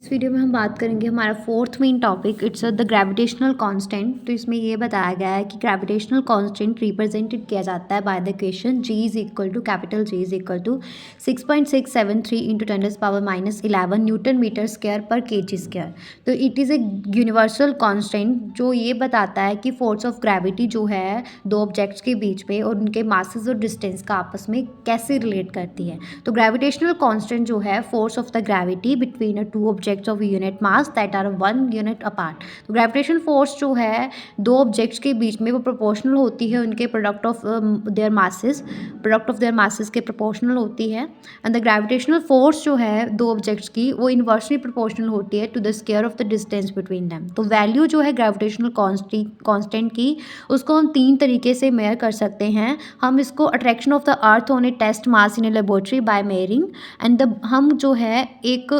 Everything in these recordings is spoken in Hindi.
इस वीडियो में हम बात करेंगे हमारा fourth main topic it's the gravitational constant. तो इसमें ये बताया गया है कि ग्रेविटेशनल कांस्टेंट रिप्रेजेंटेड किया जाता है by the equation G is equal to capital G is equal to 6.673 into 10⁻⁻11 newton metre square per kg square. तो it is a universal constant जो ये बताता है कि फोर्स ऑफ ग्रेविटी जो है दो ऑब्जेक्ट्स के बीच में और उनके मासेस और डिस्टेंस का आपस में कैसे रिलेट करती है। तो ग्रेविटेशनल कांस्टेंट जो है force of the gravity between two objects of unit mass that are 1 unit apart. तो ग्रेविटेशन फोर्स जो है दो ऑब्जेक्ट्स के बीच में वो प्रोपोर्शनल होती है उनके प्रोडक्ट ऑफ देयर मासेस के प्रोपोर्शनल होती है। एंड द ग्रेविटेशनल फोर्स जो है दो ऑब्जेक्ट्स की वो इन्वर्सली प्रोपोर्शनल होती है to the square of the distance between them. तो वैल्यू जो है ग्रेविटेशनल कांस्टेंट की उसको हम तीन तरीके से मेयर कर सकते हैं। हम इसको attraction of the earth on a test mass in a laboratory by measuring and हम जो है एक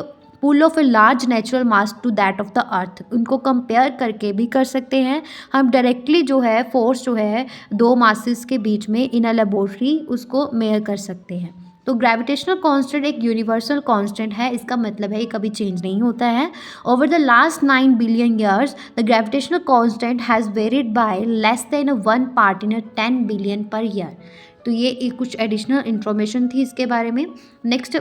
pull of a large natural mass to that of the earth उनको कंपेयर करके भी कर सकते हैं। हम डायरेक्टली जो है फोर्स जो है दो मासेस के बीच में इन अ लेबोरेटरी उसको मेयर कर सकते हैं। तो ग्रेविटेशनल कांस्टेंट एक यूनिवर्सल कांस्टेंट है, इसका मतलब है ये कभी चेंज नहीं होता है। Over the last 9 billion years the gravitational constant has varied by less than 1 part in 10 billion per year. तो ये एक कुछ एडिशनल इंफॉर्मेशन थी इसके बारे में। नेक्स्ट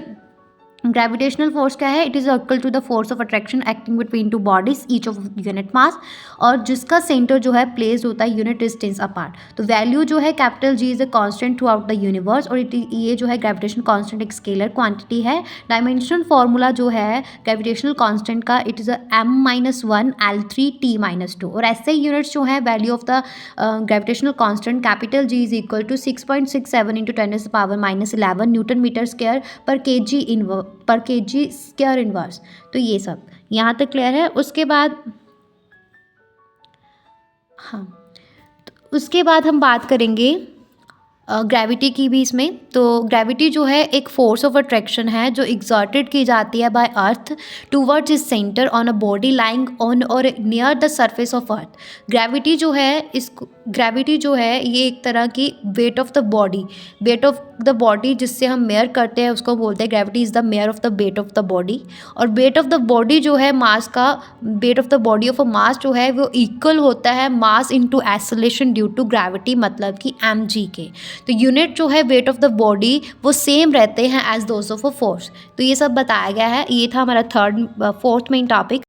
ग्रेविटेशनल फोर्स क्या है? It is equal to the force of attraction acting between two bodies each of unit mass और जिसका सेंटर जो है प्लेस्ड होता है यूनिट डिस्टेंस अपार्ट। तो वैल्यू जो है capital G is a constant throughout the universe और ये जो है ग्रेविटेशनल कांस्टेंट एक स्केलर क्वांटिटी है। डायमेंशन फार्मूला जो है ग्रेविटेशनल कांस्टेंट का इट इज़ m-1 L3t-2 और ऐसे यूनिट्स जो है value of the gravitational constant capital G is equal to 6.67 into 10⁻⁻11 newton metre square per kg square inverse. तो ये सब यहाँ तक क्लियर है। उसके बाद उसके बाद हम बात करेंगे ग्रेविटी की भी इसमें। तो ग्रेविटी जो है एक फोर्स ऑफ अट्रैक्शन है जो एग्जर्टेड की जाती है by earth towards its centre on a body lying on or near the surface of earth. Gravity जो है ये एक तरह की वेट ऑफ द बॉडी जिससे हम मेयर करते हैं उसको बोलते हैं gravity is the measure of the weight of the body. और वेट ऑफ द बॉडी जो है weight of the body of a mass जो है वो इक्वल होता है mass into acceleration due to gravity मतलब कि mg के। तो यूनिट जो है वेट ऑफ द बॉडी वो सेम रहते हैं as those of a force. तो ये सब बताया गया है। ये था हमारा फोर्थ मेन टॉपिक।